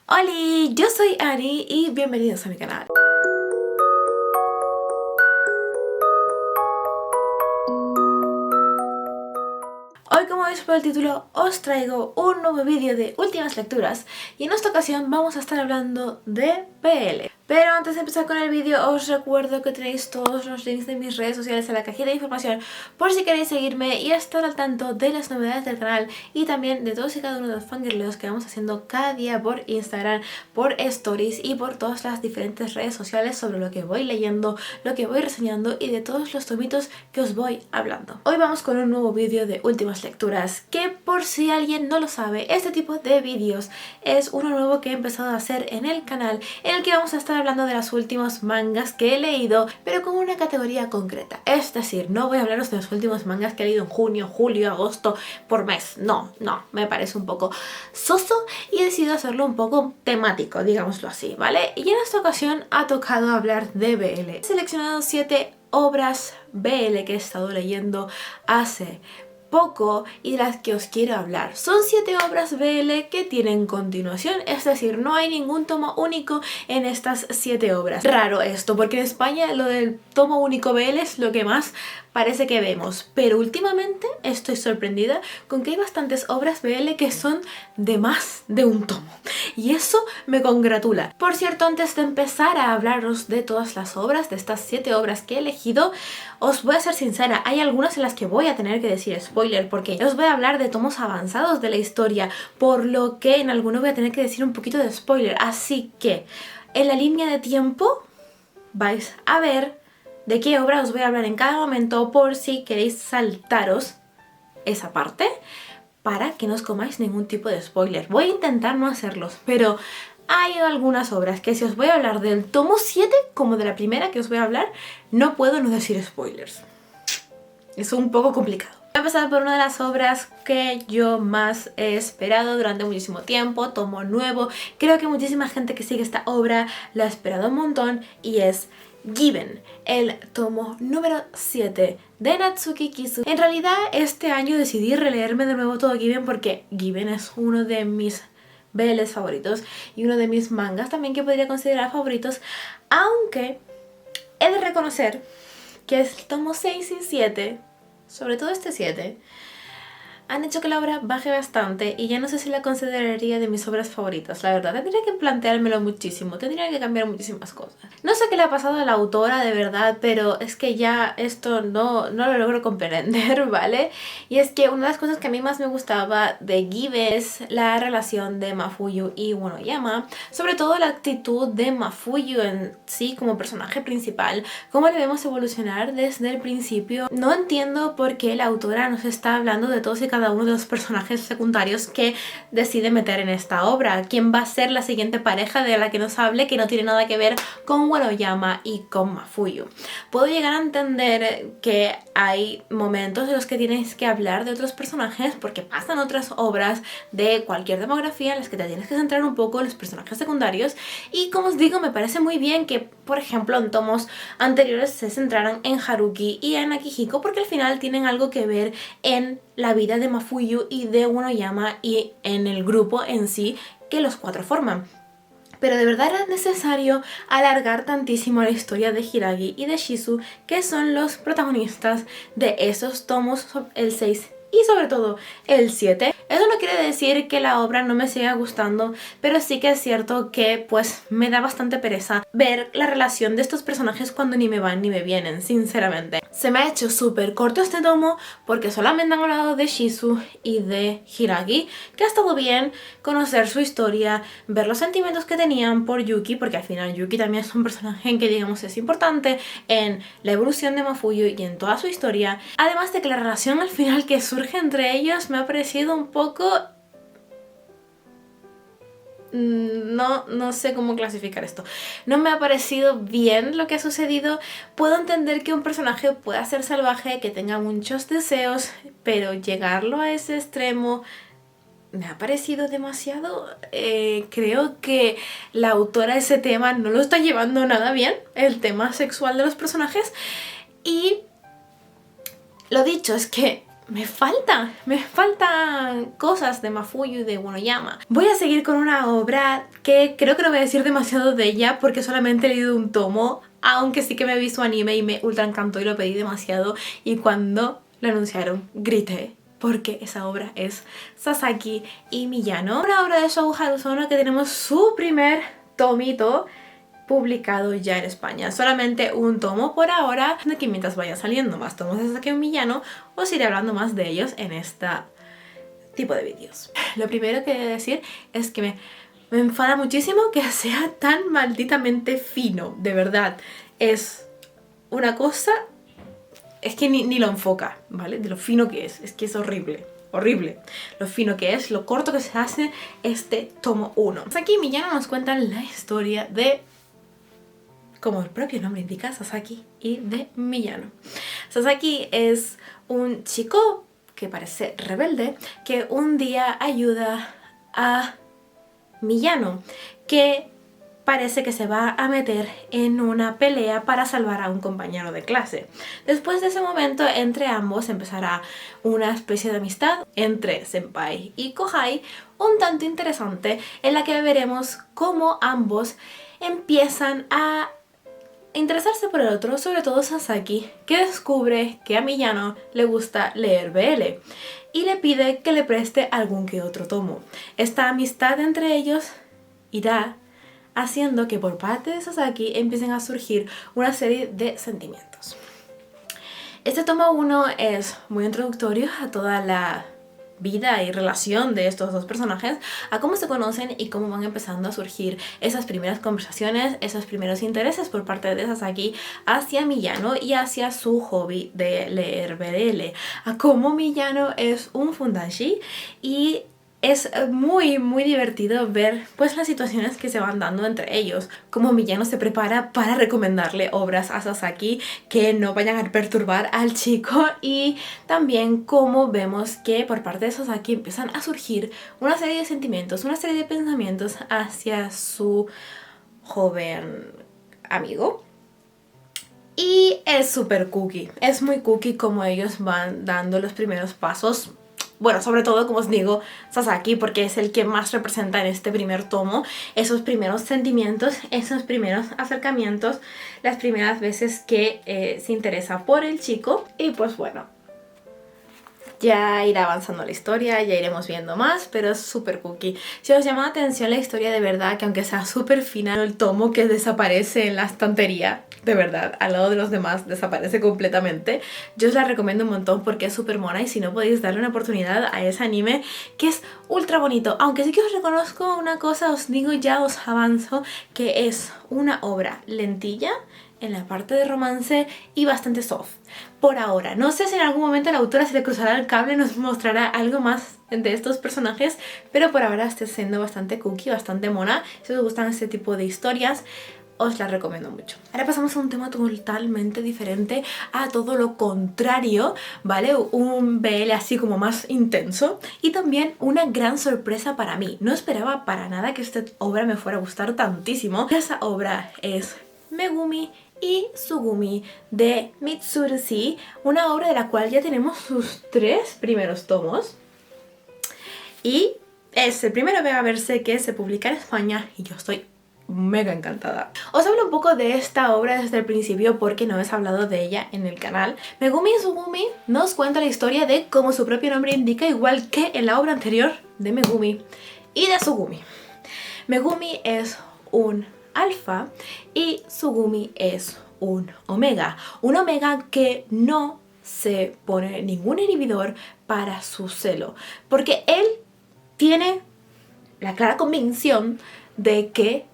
Hola, yo soy Ani y bienvenidos a mi canal. Hoy, como veis por el título, os traigo un nuevo vídeo de últimas lecturas y en esta ocasión vamos a estar hablando de BL. Pero antes de empezar con el vídeo os recuerdo que tenéis todos los links de mis redes sociales en la cajita de información por si queréis seguirme y estar al tanto de las novedades del canal y también de todos y cada uno de los fangirleos que vamos haciendo cada día por Instagram, por stories y por todas las diferentes redes sociales sobre lo que voy leyendo, lo que voy reseñando y de todos los tomitos que os voy hablando. Hoy vamos con un nuevo vídeo de últimas lecturas que, por si alguien no lo sabe, este tipo de vídeos es uno nuevo que he empezado a hacer en el canal, en el que vamos a estar hablando de los últimos mangas que he leído, pero con una categoría concreta. Es decir, no voy a hablaros de los últimos mangas que he leído en junio, julio, agosto, por mes. No, me parece un poco soso y he decidido hacerlo un poco temático, digámoslo así, ¿vale? Y en esta ocasión ha tocado hablar de BL. He seleccionado 7 obras BL que he estado leyendo hace poco y de las que os quiero hablar. Son 7 obras BL que tienen continuación, es decir, no hay ningún tomo único en estas 7 obras. Raro esto, porque en España lo del tomo único BL es lo que más parece que vemos, pero últimamente estoy sorprendida con que hay bastantes obras BL que son de más de un tomo y eso me congratula. Por cierto, antes de empezar a hablaros de todas las obras, de estas 7 obras que he elegido, os voy a ser sincera, hay algunas en las que voy a tener que decir spoiler porque os voy a hablar de tomos avanzados de la historia, por lo que en alguno voy a tener que decir un poquito de spoiler, así que en la línea de tiempo vais a ver de qué obra os voy a hablar en cada momento por si queréis saltaros esa parte para que no os comáis ningún tipo de spoiler. Voy a intentar no hacerlos, pero hay algunas obras que si os voy a hablar del tomo 7 como de la primera que os voy a hablar, no puedo no decir spoilers. Es un poco complicado. Voy a empezar por una de las obras que yo más he esperado durante muchísimo tiempo, tomo nuevo. Creo que muchísima gente que sigue esta obra la ha esperado un montón y es Given, el tomo número 7 de Natsuki Kisu. En realidad este año decidí releerme de nuevo todo Given porque Given es uno de mis BLs favoritos y uno de mis mangas también que podría considerar favoritos, aunque he de reconocer que el tomo 6 y 7, sobre todo este 7, han hecho que la obra baje bastante y ya no sé si la consideraría de mis obras favoritas, la verdad. Tendría que planteármelo muchísimo, tendría que cambiar muchísimas cosas. No sé qué le ha pasado a la autora de verdad, pero es que ya esto no lo logro comprender, ¿vale? Y es que una de las cosas que a mí más me gustaba de Given es la relación de Mafuyu y Uenoyama, sobre todo la actitud de Mafuyu en sí como personaje principal, cómo le vemos evolucionar desde el principio. No entiendo por qué la autora nos está hablando de todos y cada uno de los personajes secundarios que decide meter en esta obra. ¿Quién va a ser la siguiente pareja de la que nos hable que no tiene nada que ver con Uenoyama y con Mafuyu? Puedo llegar a entender que hay momentos en los que tienes que hablar de otros personajes porque pasan otras obras de cualquier demografía en las que te tienes que centrar un poco en los personajes secundarios y, como os digo, me parece muy bien que, por ejemplo, en tomos anteriores se centraran en Haruki y en Akihiko porque al final tienen algo que ver en la vida de Mafuyu y de Uenoyama y en el grupo en sí que los 4 forman. Pero de verdad era necesario alargar tantísimo la historia de Hiragi y de Shizu, que son los protagonistas de esos tomos, el 6 y sobre todo el 7. Eso no quiere decir que la obra no me siga gustando, pero sí que es cierto que pues me da bastante pereza ver la relación de estos personajes cuando ni me van ni me vienen, sinceramente. Se me ha hecho súper corto este tomo porque solamente han hablado de Shizu y de Hiragi, que ha estado bien conocer su historia, ver los sentimientos que tenían por Yuki, porque al final Yuki también es un personaje en que digamos es importante en la evolución de Mafuyu y en toda su historia. Además de que la relación al final que surge entre ellos me ha parecido un poco... No sé cómo clasificar esto. No me ha parecido bien lo que ha sucedido. Puedo entender que un personaje pueda ser salvaje, que tenga muchos deseos, pero llegarlo a ese extremo me ha parecido demasiado. Creo que la autora ese tema no lo está llevando nada bien, el tema sexual de los personajes. Y lo dicho, es que me faltan cosas de Mafuyu y de Uenoyama. Voy a seguir con una obra que creo que no voy a decir demasiado de ella porque solamente he leído un tomo, aunque sí que me vi su anime y me ultra encantó y lo pedí demasiado, y cuando lo anunciaron grité porque esa obra es Sasaki y Miyano, una obra de Shou Harusono que tenemos su primer tomito publicado ya en España. Solamente un tomo por ahora, de que mientras vayan saliendo más tomos de Sasaki y Miyano os iré hablando más de ellos en este tipo de vídeos. Lo primero que he de decir es que me enfada muchísimo que sea tan malditamente fino, de verdad. Es una cosa, es que ni lo enfoca, ¿vale? De lo fino que es que es horrible. Horrible, lo fino que es, lo corto que se hace este tomo 1. Sasaki y Miyano nos cuentan la historia de, como el propio nombre indica, Sasaki y de Miyano. Sasaki es un chico que parece rebelde, que un día ayuda a Miyano, que parece que se va a meter en una pelea para salvar a un compañero de clase. Después de ese momento, entre ambos empezará una especie de amistad entre senpai y kohai, un tanto interesante, en la que veremos cómo ambos empiezan a interesarse por el otro, sobre todo Sasaki, que descubre que a Miyano le gusta leer BL y le pide que le preste algún que otro tomo. Esta amistad entre ellos irá haciendo que por parte de Sasaki empiecen a surgir una serie de sentimientos. Este tomo 1 es muy introductorio a toda la vida y relación de estos dos personajes, a cómo se conocen y cómo van empezando a surgir esas primeras conversaciones, esos primeros intereses por parte de Sasaki hacia Miyano y hacia su hobby de leer BL, a cómo Miyano es un fundanshi y es muy divertido ver pues las situaciones que se van dando entre ellos, cómo Miyano se prepara para recomendarle obras a Sasaki que no vayan a perturbar al chico, y también cómo vemos que por parte de Sasaki empiezan a surgir una serie de sentimientos, una serie de pensamientos hacia su joven amigo. Y es súper cookie, es muy cookie como ellos van dando los primeros pasos. Bueno, sobre todo, como os digo, Sasaki, porque es el que más representa en este primer tomo esos primeros sentimientos, esos primeros acercamientos, las primeras veces que se interesa por el chico. Y pues bueno, ya irá avanzando la historia, ya iremos viendo más, pero es súper cookie. Si os llama la atención la historia, de verdad, que aunque sea súper fina, el tomo que desaparece en la estantería, de verdad, al lado de los demás desaparece completamente, yo os la recomiendo un montón porque es súper mona, y si no podéis darle una oportunidad a ese anime que es ultra bonito. Aunque sí que os reconozco una cosa, os digo, ya os avanzo, que es una obra lentilla en la parte de romance y bastante soft por ahora. No sé si en algún momento la autora se le cruzará el cable y nos mostrará algo más de estos personajes, pero por ahora está siendo bastante cookie, bastante mona. Si os gustan este tipo de historias, os la recomiendo mucho. Ahora pasamos a un tema totalmente diferente, a todo lo contrario, ¿vale? Un BL así como más intenso, y también una gran sorpresa para mí. No esperaba para nada que esta obra me fuera a gustar tantísimo. Esa obra es Megumi y Tsugumi de Mitsurushi, una obra de la cual ya tenemos sus 3 primeros tomos, y es el primero Vega Verse que se publica en España y yo estoy mega encantada. Os hablo un poco de esta obra desde el principio porque no he hablado de ella en el canal. Megumi y Tsugumi nos cuenta la historia de, como su propio nombre indica, igual que en la obra anterior, de Megumi y de Tsugumi. Megumi es un alfa y Tsugumi es un omega. Un omega que no se pone ningún inhibidor para su celo, porque él tiene la clara convicción de que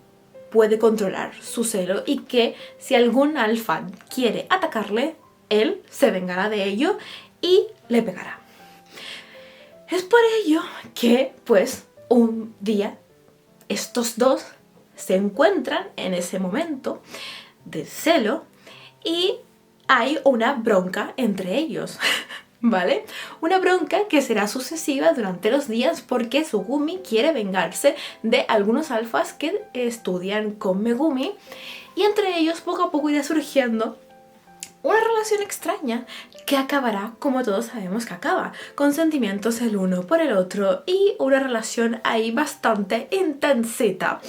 puede controlar su celo y que si algún alfa quiere atacarle, él se vengará de ello y le pegará. Es por ello que, pues, un día estos dos se encuentran en ese momento de celo y hay una bronca entre ellos, ¿vale? Una bronca que será sucesiva durante los días porque Tsugumi quiere vengarse de algunos alfas que estudian con Megumi, y entre ellos poco a poco irá surgiendo una relación extraña que acabará como todos sabemos que acaba, con sentimientos el uno por el otro y una relación ahí bastante intensita,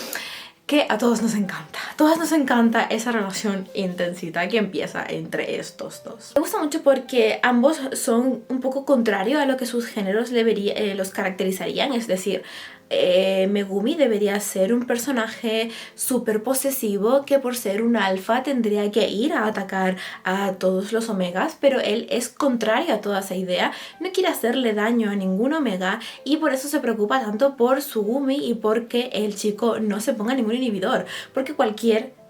que a todos nos encanta. A todos nos encanta esa relación intensita que empieza entre estos dos. Me gusta mucho porque ambos son un poco contrarios a lo que sus géneros los caracterizarían, es decir, Megumi debería ser un personaje súper posesivo que por ser un alfa tendría que ir a atacar a todos los omegas, pero él es contrario a toda esa idea, no quiere hacerle daño a ningún omega y por eso se preocupa tanto por Tsugumi y porque el chico no se ponga ningún inhibidor, porque cualquier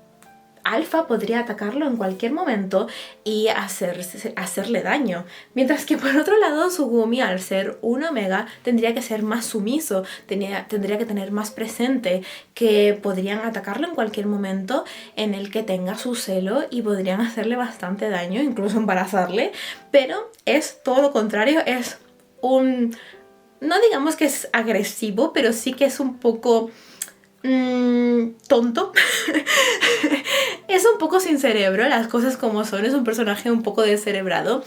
alfa podría atacarlo en cualquier momento y hacerle daño. Mientras que por otro lado, Tsugumi, al ser un omega, tendría que ser más sumiso, tendría que tener más presente que podrían atacarlo en cualquier momento en el que tenga su celo y podrían hacerle bastante daño, incluso embarazarle, pero es todo lo contrario, es un... no digamos que es agresivo, pero sí que es un poco... tonto. Es un poco sin cerebro, las cosas como son, es un personaje un poco descerebrado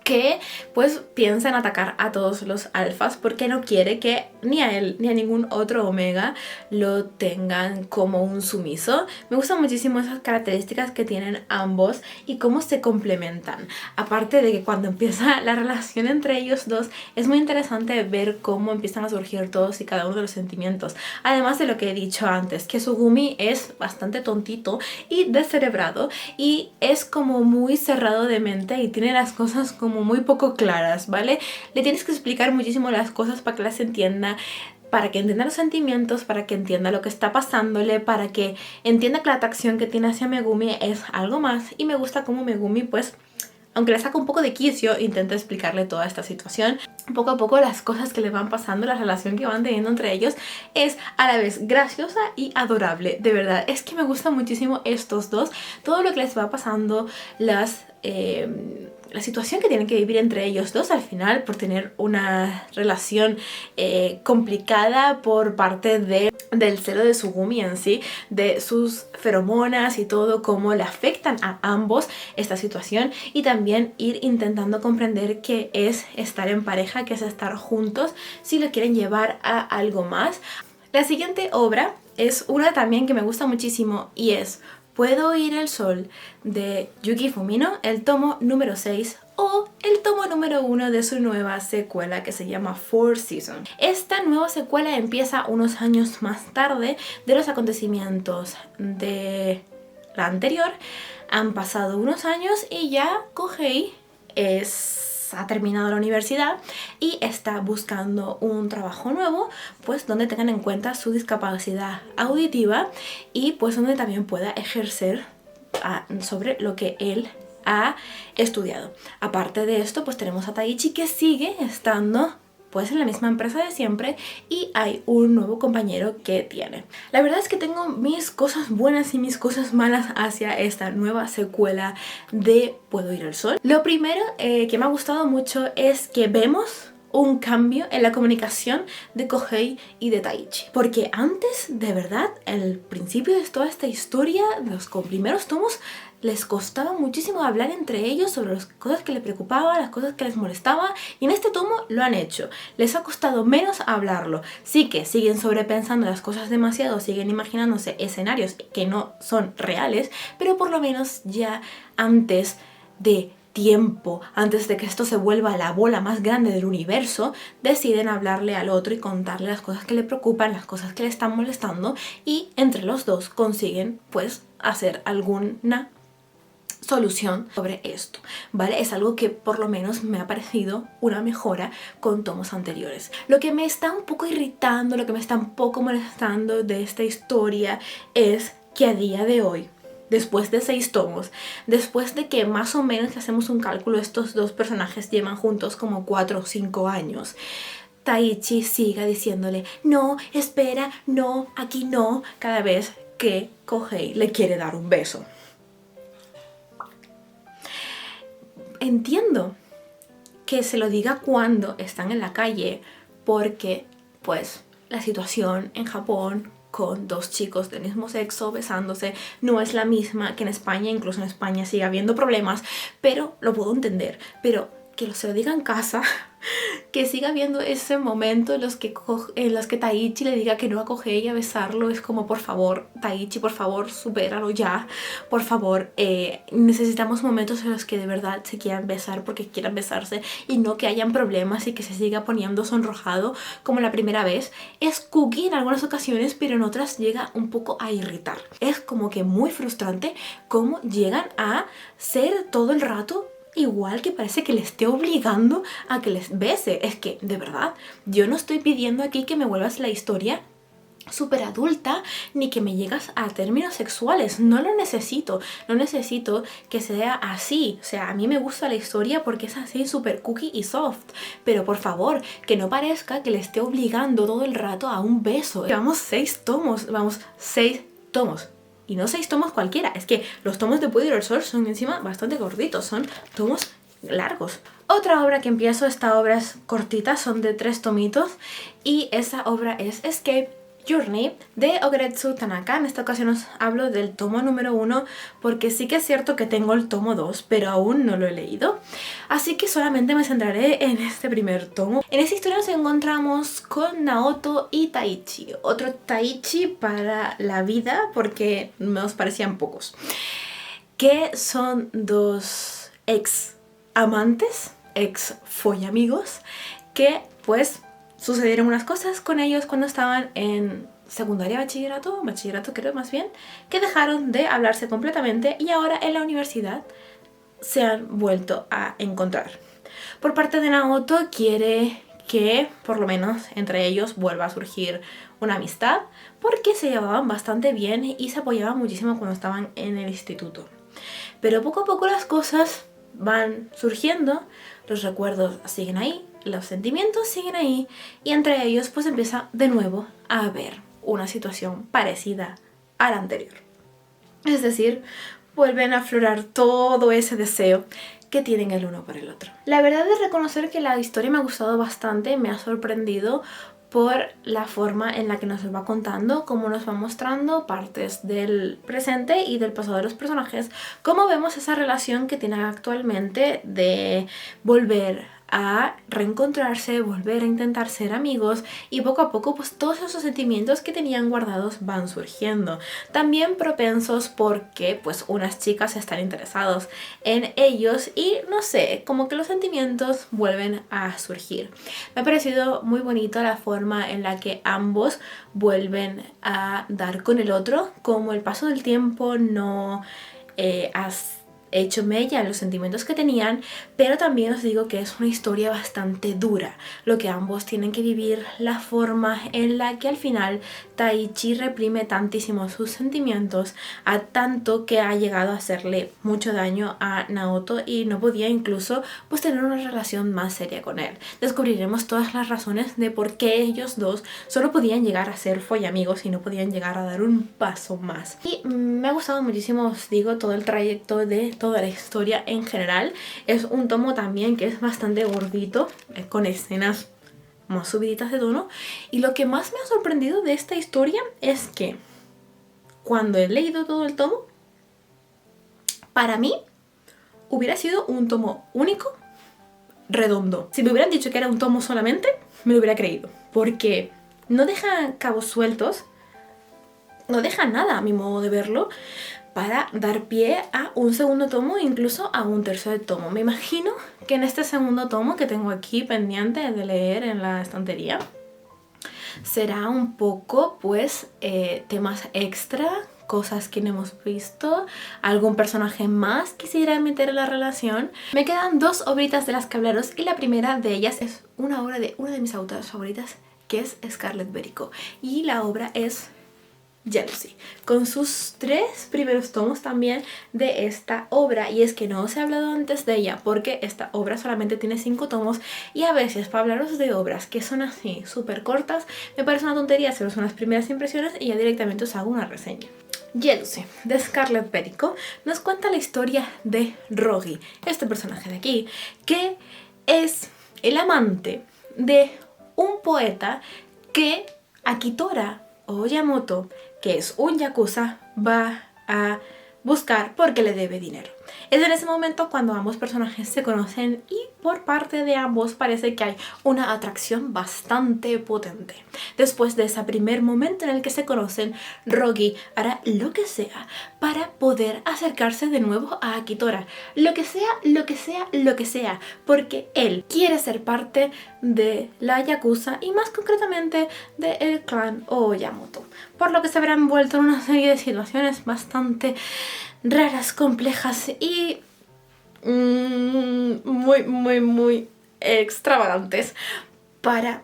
que pues piensa en atacar a todos los alfas porque no quiere que ni a él ni a ningún otro omega lo tengan como un sumiso. Me gustan muchísimo esas características que tienen ambos y cómo se complementan. Aparte de que cuando empieza la relación entre ellos dos es muy interesante ver cómo empiezan a surgir todos y cada uno de los sentimientos. Además de lo que he dicho antes, que Tsugumi es bastante tontito y descerebrado y es como muy cerrado de mente y tiene las cosas como muy poco claras, ¿vale? Le tienes que explicar muchísimo las cosas para que las entienda, para que entienda los sentimientos, para que entienda lo que está pasándole, para que entienda que la atracción que tiene hacia Megumi es algo más. Y me gusta cómo Megumi, pues, aunque le saca un poco de quicio, intenta explicarle toda esta situación. Poco a poco las cosas que le van pasando, la relación que van teniendo entre ellos es a la vez graciosa y adorable. De verdad, es que me gustan muchísimo estos dos. Todo lo que les va pasando, la situación que tienen que vivir entre ellos dos al final por tener una relación complicada por parte del celo de Tsugumi en sí, de sus feromonas y todo, cómo le afectan a ambos esta situación y también ir intentando comprender qué es estar en pareja, qué es estar juntos, si lo quieren llevar a algo más. La siguiente obra es una también que me gusta muchísimo y es Puedo oír el sol de Yuki Fumino, el tomo número 6 o el tomo número 1 de su nueva secuela que se llama Four Seasons. Esta nueva secuela empieza unos años más tarde de los acontecimientos de la anterior. Han pasado unos años y ya Kohei ha terminado la universidad y está buscando un trabajo nuevo, pues donde tengan en cuenta su discapacidad auditiva y pues donde también pueda ejercer sobre lo que él ha estudiado. Aparte de esto, pues tenemos a Taichi, que sigue estando pues en la misma empresa de siempre y hay un nuevo compañero que tiene. La verdad es que tengo mis cosas buenas y mis cosas malas hacia esta nueva secuela de Puedo ir al sol. Lo primero que me ha gustado mucho es que vemos un cambio en la comunicación de Kohei y de Taichi. Porque antes, de verdad, al principio de toda esta historia, los primeros tomos, les costaba muchísimo hablar entre ellos sobre las cosas que les preocupaban, las cosas que les molestaban, y en este tomo lo han hecho. Les ha costado menos hablarlo. Sí que siguen sobrepensando las cosas demasiado, siguen imaginándose escenarios que no son reales, pero por lo menos ya antes de tiempo, antes de que esto se vuelva la bola más grande del universo, deciden hablarle al otro y contarle las cosas que le preocupan, las cosas que le están molestando, y entre los dos consiguen pues hacer alguna solución sobre esto, ¿vale? Es algo que por lo menos me ha parecido una mejora con tomos anteriores. Lo que me está un poco irritando, lo que me está un poco molestando de esta historia es que a día de hoy, después de 6 tomos, después de que más o menos, si hacemos un cálculo, estos dos personajes llevan juntos como 4 o 5 años, Taichi siga diciéndole no, espera, no, aquí no, cada vez que Kohei le quiere dar un beso. Entiendo que se lo diga cuando están en la calle porque pues la situación en Japón con dos chicos del mismo sexo besándose no es la misma que en España. Incluso en España sigue habiendo problemas, pero lo puedo entender. Pero que se lo diga en casa, que siga habiendo ese momento en los que Taichi le diga que no va a coger y a besarlo, es como, por favor, Taichi, por favor, supéralo ya, por favor, necesitamos momentos en los que de verdad se quieran besar porque quieran besarse y no que hayan problemas y que se siga poniendo sonrojado como la primera vez. Es cookie en algunas ocasiones, pero en otras llega un poco a irritar. Es como que muy frustrante cómo llegan a ser todo el rato igual, que parece que le esté obligando a que les bese. Es que, de verdad, yo no estoy pidiendo aquí que me vuelvas la historia súper adulta, ni que me llegas a términos sexuales. No lo necesito. No necesito que sea así. O sea, a mí me gusta la historia porque es así, súper cookie y soft. Pero por favor, que no parezca que le esté obligando todo el rato a un beso. Llevamos 6 tomos. Vamos, 6 tomos. Y no 6 tomos cualquiera, es que los tomos de Puede Soul son encima bastante gorditos, son tomos largos. Otra obra que empiezo, esta obra es cortita, son de 3 tomitos y esa obra es Escape Journey de Ogeretsu Tanaka. En esta ocasión os hablo del tomo número 1 porque sí que es cierto que tengo el tomo 2, pero aún no lo he leído. Así que solamente me centraré en este primer tomo. En esta historia nos encontramos con Naoto y Taichi. Otro Taichi para la vida porque nos parecían pocos. Que son dos ex amantes, ex follamigos, que pues sucedieron unas cosas con ellos cuando estaban en secundaria, bachillerato creo más bien, que dejaron de hablarse completamente y ahora en la universidad se han vuelto a encontrar. Por parte de Naoto quiere que por lo menos entre ellos vuelva a surgir una amistad porque se llevaban bastante bien y se apoyaban muchísimo cuando estaban en el instituto. Pero poco a poco las cosas van surgiendo, los recuerdos siguen ahí, los sentimientos siguen ahí y entre ellos pues empieza de nuevo a haber una situación parecida a la anterior. Es decir, vuelven a aflorar todo ese deseo que tienen el uno por el otro. La verdad es reconocer que la historia me ha gustado bastante, me ha sorprendido por la forma en la que nos va contando, cómo nos va mostrando partes del presente y del pasado de los personajes, cómo vemos esa relación que tienen actualmente de volver a reencontrarse, volver a intentar ser amigos y poco a poco pues todos esos sentimientos que tenían guardados van surgiendo. También propensos porque pues unas chicas están interesados en ellos y no sé, como que los sentimientos vuelven a surgir. Me ha parecido muy bonita la forma en la que ambos vuelven a dar con el otro, como el paso del tiempo no hecho mella en los sentimientos que tenían, pero también os digo que es una historia bastante dura, lo que ambos tienen que vivir, la forma en la que al final Taichi reprime tantísimo sus sentimientos, a tanto que ha llegado a hacerle mucho daño a Naoto y no podía incluso pues tener una relación más seria con él. Descubriremos todas las razones de por qué ellos dos solo podían llegar a ser follamigos y no podían llegar a dar un paso más. Y me ha gustado muchísimo, os digo, todo el trayecto de toda la historia en general. Es un tomo también que es bastante gordito, con escenas más subiditas de tono, y lo que más me ha sorprendido de esta historia es que cuando he leído todo el tomo, para mí hubiera sido un tomo único, redondo. Si me hubieran dicho que era un tomo solamente, me lo hubiera creído, porque no deja cabos sueltos, no deja nada a mi modo de verlo para dar pie a un segundo tomo e incluso a un tercer tomo. Me imagino que en este segundo tomo que tengo aquí pendiente de leer en la estantería será un poco pues temas extra, cosas que no hemos visto, algún personaje más que se irá a meter en la relación. Me quedan 2 obritas de las que hablaros y la primera de ellas es una obra de una de mis autoras favoritas, que es Scarlett Berico, y la obra es Jealousy, con sus 3 primeros tomos también de esta obra. Y es que no os he hablado antes de ella porque esta obra solamente tiene 5 tomos y a veces para hablaros de obras que son así súper cortas me parece una tontería haceros unas primeras impresiones y ya directamente os hago una reseña. Jealousy, de Scarlett Berico, nos cuenta la historia de Rogi, este personaje de aquí, que es el amante de un poeta que Akitora Oyamoto, que es un yakuza, va a buscar porque le debe dinero. Es en ese momento cuando ambos personajes se conocen y por parte de ambos parece que hay una atracción bastante potente. Después de ese primer momento en el que se conocen, Rogi hará lo que sea para poder acercarse de nuevo a Akitora. Lo que sea, lo que sea, lo que sea, porque él quiere ser parte de la Yakuza y más concretamente del clan Oyamoto. Por lo que se habrá envuelto en una serie de situaciones bastante raras, complejas y muy extravagantes para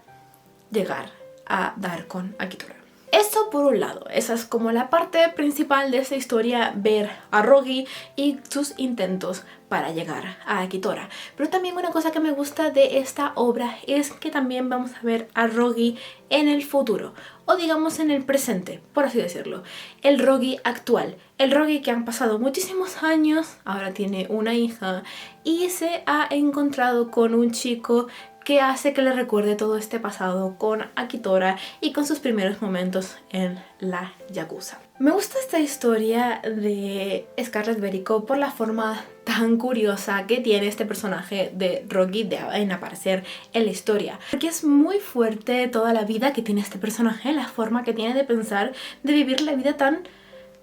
llegar a dar con Akitora. Eso por un lado, esa es como la parte principal de esta historia, ver a Rogi y sus intentos para llegar a Akitora. Pero también una cosa que me gusta de esta obra es que también vamos a ver a Rogi en el futuro, o digamos en el presente, por así decirlo. El Rogi actual, el Rogi que han pasado muchísimos años, ahora tiene una hija y se ha encontrado con un chico que hace que le recuerde todo este pasado con Akitora y con sus primeros momentos en la Yakuza. Me gusta esta historia de Scarlet Berico por la forma tan curiosa que tiene este personaje de Rogi en aparecer en la historia, porque es muy fuerte toda la vida que tiene este personaje, la forma que tiene de pensar, de vivir la vida tan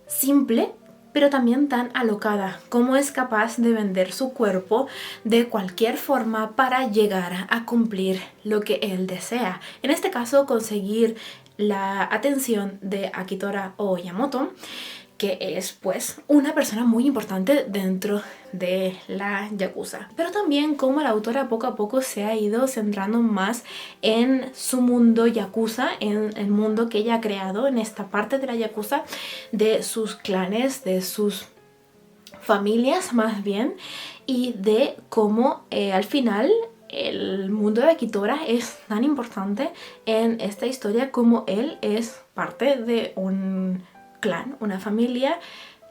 simple pero también tan alocada, cómo es capaz de vender su cuerpo de cualquier forma para llegar a cumplir lo que él desea. En este caso, conseguir la atención de Akitora Oyamoto, que es pues una persona muy importante dentro de la Yakuza. Pero también como la autora poco a poco se ha ido centrando más en su mundo Yakuza, en el mundo que ella ha creado, en esta parte de la Yakuza, de sus clanes, de sus familias más bien, y de cómo al final el mundo de Akitora es tan importante en esta historia como él es parte de un clan, una familia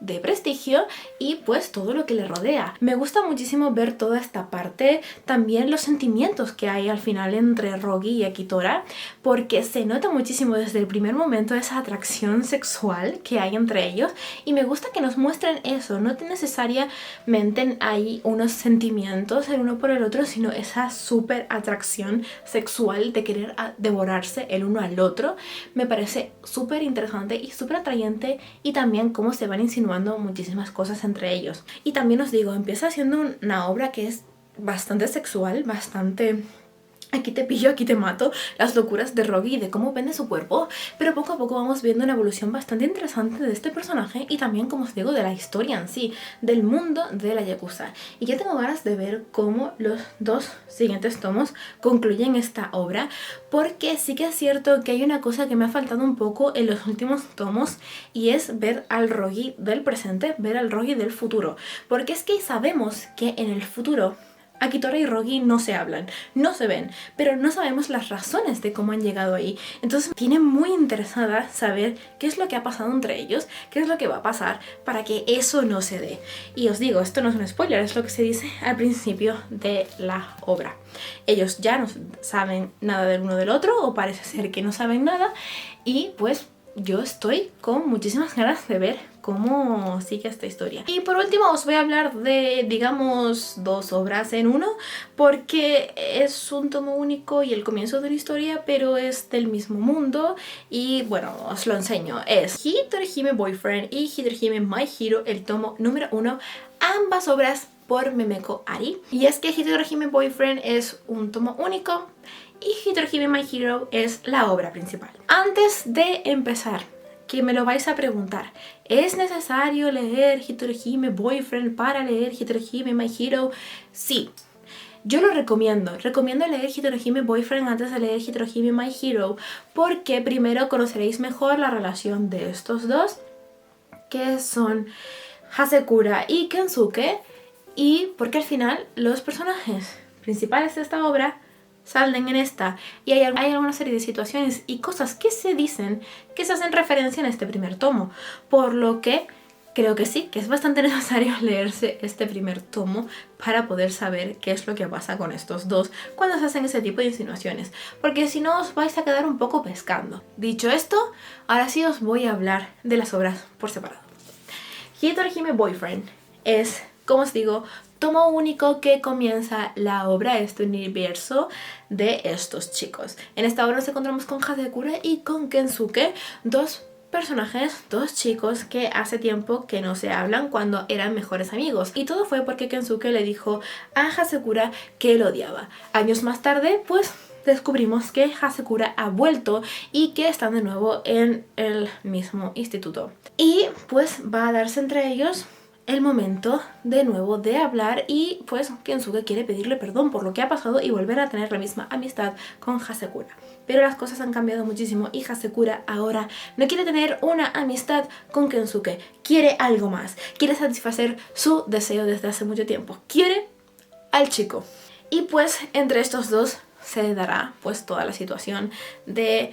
de prestigio y pues todo lo que le rodea. Me gusta muchísimo ver toda esta parte, también los sentimientos que hay al final entre Rogi y Akitora, porque se nota muchísimo desde el primer momento esa atracción sexual que hay entre ellos y me gusta que nos muestren eso, no necesariamente hay unos sentimientos el uno por el otro, sino esa súper atracción sexual de querer devorarse el uno al otro. Me parece súper interesante y súper atrayente, y también cómo se van insinuando muchísimas cosas entre ellos. Y también os digo, empieza siendo una obra que es bastante sexual, bastante aquí te pillo, aquí te mato, las locuras de Rogi y de cómo vende su cuerpo, pero poco a poco vamos viendo una evolución bastante interesante de este personaje y también, como os digo, de la historia en sí, del mundo de la Yakuza. Y ya tengo ganas de ver cómo los dos siguientes tomos concluyen esta obra, porque sí que es cierto que hay una cosa que me ha faltado un poco en los últimos tomos y es ver al Rogi del presente, ver al Rogi del futuro, porque es que sabemos que en el futuro Akitora y Rogi no se hablan, no se ven, pero no sabemos las razones de cómo han llegado ahí. Entonces me tiene muy interesada saber qué es lo que ha pasado entre ellos, qué es lo que va a pasar para que eso no se dé. Y os digo, esto no es un spoiler, es lo que se dice al principio de la obra. Ellos ya no saben nada del uno del otro, o parece ser que no saben nada, y pues yo estoy con muchísimas ganas de ver cómo sigue esta historia. Y por último os voy a hablar de, digamos, dos obras en uno, porque es un tomo único y el comienzo de una historia, pero es del mismo mundo. Y bueno, os lo enseño. Es Hitohime Boyfriend y Hitohime My Hero, el tomo número 1, ambas obras por Memeko Ari. Y es que Hitohime Boyfriend es un tomo único y Hitohime My Hero es la obra principal. Antes de empezar, que me lo vais a preguntar, ¿es necesario leer Hitohime Boyfriend para leer Hitohime My Hero? Sí, yo lo recomiendo leer Hitohime Boyfriend antes de leer Hitohime My Hero, porque primero conoceréis mejor la relación de estos dos, que son Hasekura y Kensuke, y porque al final los personajes principales de esta obra salen en esta, y hay alguna serie de situaciones y cosas que se dicen que se hacen referencia en este primer tomo, por lo que creo que sí, que es bastante necesario leerse este primer tomo para poder saber qué es lo que pasa con estos dos cuando se hacen ese tipo de insinuaciones, porque si no os vais a quedar un poco pescando. Dicho esto, ahora sí os voy a hablar de las obras por separado. Hito Orihime Boyfriend es, como os digo, tomo único que comienza la obra, este universo de estos chicos. En esta obra nos encontramos con Hasekura y con Kensuke, dos personajes, dos chicos que hace tiempo que no se hablan cuando eran mejores amigos. Y todo fue porque Kensuke le dijo a Hasekura que lo odiaba. Años más tarde, pues descubrimos que Hasekura ha vuelto y que están de nuevo en el mismo instituto. Y pues va a darse entre ellos el momento de nuevo de hablar y pues Kensuke quiere pedirle perdón por lo que ha pasado y volver a tener la misma amistad con Hasekura. Pero las cosas han cambiado muchísimo y Hasekura ahora no quiere tener una amistad con Kensuke, quiere algo más, quiere satisfacer su deseo desde hace mucho tiempo, quiere al chico. Y pues entre estos dos se dará pues toda la situación de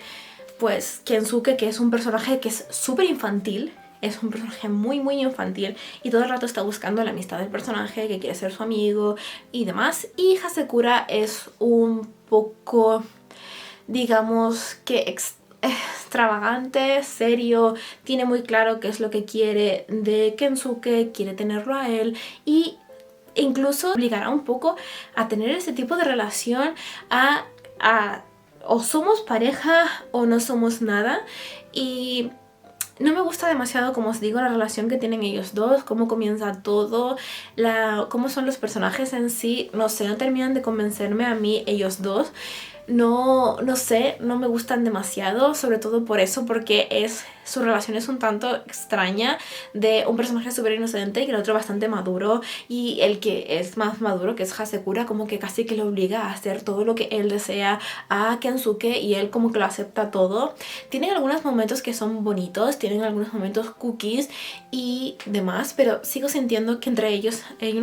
pues Kensuke, que es un personaje que es súper infantil. Es un personaje muy infantil y todo el rato está buscando la amistad del personaje, que quiere ser su amigo y demás. Y Hasekura es un poco, digamos que extravagante, serio, tiene muy claro qué es lo que quiere de Kensuke, quiere tenerlo a él y incluso obligará un poco a tener ese tipo de relación a o somos pareja o no somos nada. Y no me gusta demasiado, como os digo, la relación que tienen ellos dos, cómo comienza todo, cómo son los personajes en sí. No sé, no terminan de convencerme a mí ellos dos. No sé, no me gustan demasiado, sobre todo por eso, porque su relación es un tanto extraña, de un personaje súper inocente y el otro bastante maduro, y el que es más maduro, que es Hasekura, como que casi que le obliga a hacer todo lo que él desea a Kensuke y él como que lo acepta todo. Tienen algunos momentos que son bonitos, tienen algunos momentos cookies y demás, pero sigo sintiendo que entre ellos hay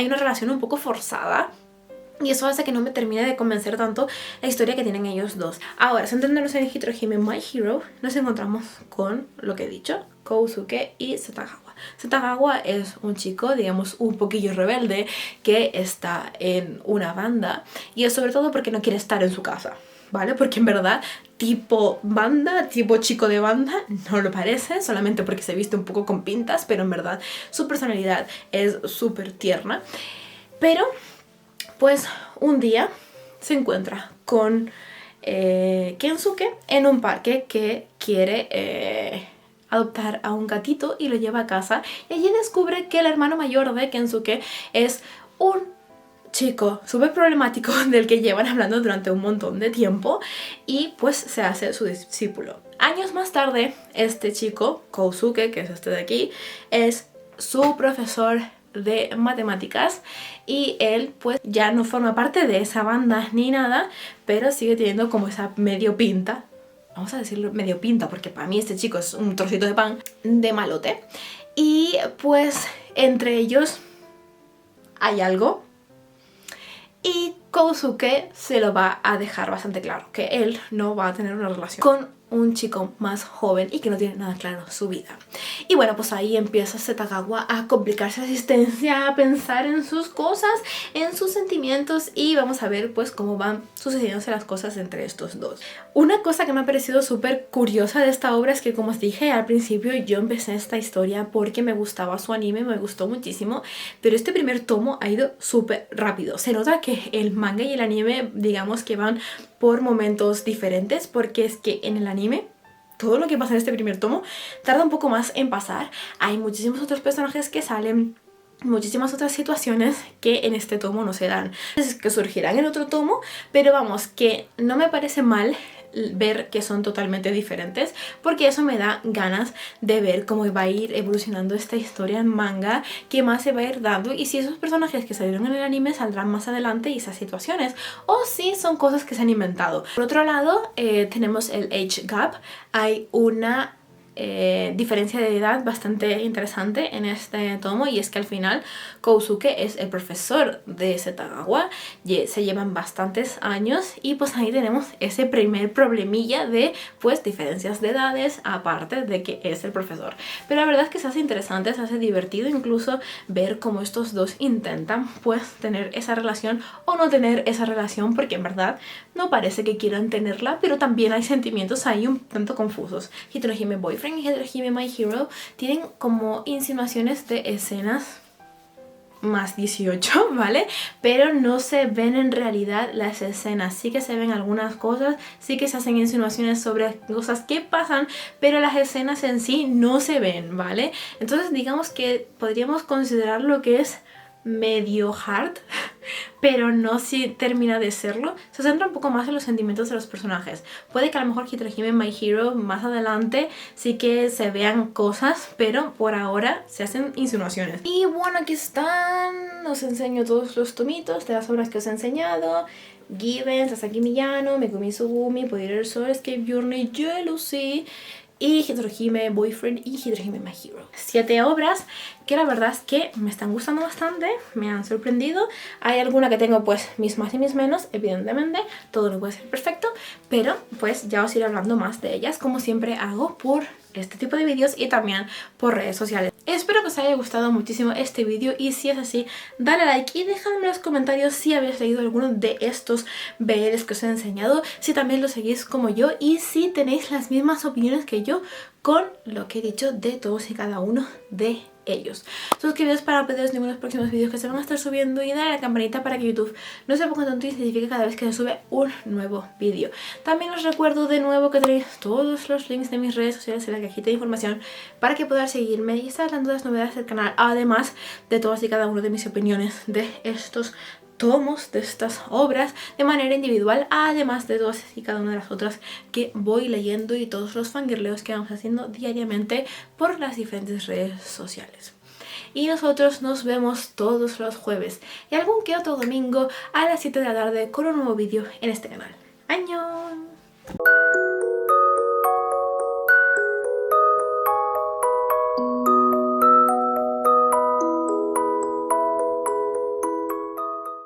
una relación un poco forzada. Y eso hace que no me termine de convencer tanto la historia que tienen ellos dos. Ahora, centrándonos en Hito Orihime My Hero, nos encontramos con lo que he dicho, Kousuke y Setagawa. Setagawa es un chico, digamos, un poquillo rebelde que está en una banda y es sobre todo porque no quiere estar en su casa, ¿vale? Porque en verdad, tipo banda, tipo chico de banda, no lo parece, solamente porque se viste un poco con pintas, pero en verdad su personalidad es súper tierna. Pero pues un día se encuentra con Kensuke en un parque que quiere adoptar a un gatito y lo lleva a casa. Y allí descubre que el hermano mayor de Kensuke es un chico súper problemático del que llevan hablando durante un montón de tiempo y pues se hace su discípulo. Años más tarde, este chico, Kousuke, que es este de aquí, es su profesor de matemáticas y él pues ya no forma parte de esa banda ni nada, pero sigue teniendo como esa medio pinta, vamos a decirlo medio pinta porque para mí este chico es un trocito de pan, de malote. Y pues entre ellos hay algo y Kousuke se lo va a dejar bastante claro, que él no va a tener una relación con un chico más joven y que no tiene nada claro su vida. Y bueno, pues ahí empieza Setagawa a complicarse la existencia, a pensar en sus cosas, en sus sentimientos y vamos a ver pues cómo van sucediéndose las cosas entre estos dos. Una cosa que me ha parecido súper curiosa de esta obra es que, como os dije al principio, yo empecé esta historia porque me gustaba su anime, me gustó muchísimo, pero este primer tomo ha ido súper rápido. Se nota que el manga y el anime, digamos que van por momentos diferentes, porque es que en el anime todo lo que pasa en este primer tomo tarda un poco más en pasar. Hay muchísimos otros personajes que salen, muchísimas otras situaciones que en este tomo no se dan, que surgirán en otro tomo, pero vamos, que no me parece mal ver que son totalmente diferentes, porque eso me da ganas de ver cómo va a ir evolucionando esta historia en manga, qué más se va a ir dando y si esos personajes que salieron en el anime saldrán más adelante y esas situaciones, o si son cosas que se han inventado. Por otro lado, tenemos el age gap. Hay una diferencia de edad bastante interesante en este tomo, y es que al final Kousuke es el profesor de Setagawa, se llevan bastantes años y pues ahí tenemos ese primer problemilla de pues diferencias de edades, aparte de que es el profesor. Pero la verdad es que se hace interesante, se hace divertido incluso ver cómo estos dos intentan pues tener esa relación o no tener esa relación, porque en verdad no parece que quieran tenerla, pero también hay sentimientos ahí un tanto confusos. Hitonohime Boyfriend y Hitonohime My Hero tienen como insinuaciones de escenas más 18, ¿vale? Pero no se ven en realidad las escenas. Sí que se ven algunas cosas, sí que se hacen insinuaciones sobre cosas que pasan, pero las escenas en sí no se ven, ¿vale? Entonces digamos que podríamos considerar lo que es medio hard, pero no si termina de serlo. Se centra un poco más en los sentimientos de los personajes. Puede que a lo mejor Hitonohime My Hero más adelante sí que se vean cosas, pero por ahora se hacen insinuaciones. Y bueno, aquí están, os enseño todos los tomitos de las obras que os he enseñado. Given, Sasaki Miyano, Megumi Sugumi, Poder Sol, Escape Journey, Jealousy y Hitonohime Boyfriend y Hitonohime My Hero. 7 obras que la verdad es que me están gustando bastante, me han sorprendido. Hay alguna que tengo pues mis más y mis menos, evidentemente, todo no puede ser perfecto, pero pues ya os iré hablando más de ellas, como siempre hago por este tipo de vídeos y también por redes sociales. Espero que os haya gustado muchísimo este vídeo, y si es así, dale like y dejadme en los comentarios si habéis leído alguno de estos BLs que os he enseñado, si también lo seguís como yo y si tenéis las mismas opiniones que yo con lo que he dicho de todos y cada uno de ellos. Suscribiros para pediros de los próximos vídeos que se van a estar subiendo, y dale a la campanita para que YouTube no se ponga tonto y se notifique cada vez que se sube un nuevo vídeo. También os recuerdo de nuevo que tenéis todos los links de mis redes sociales en la cajita de información para que podáis seguirme y estar dando las novedades del canal, además de todas y cada una de mis opiniones de estos tomos, de estas obras de manera individual, además de todas y cada una de las otras que voy leyendo y todos los fangirleos que vamos haciendo diariamente por las diferentes redes sociales. Y nosotros nos vemos todos los jueves y algún que otro domingo a las 7 de la tarde con un nuevo vídeo en este canal. ¡Annyeong!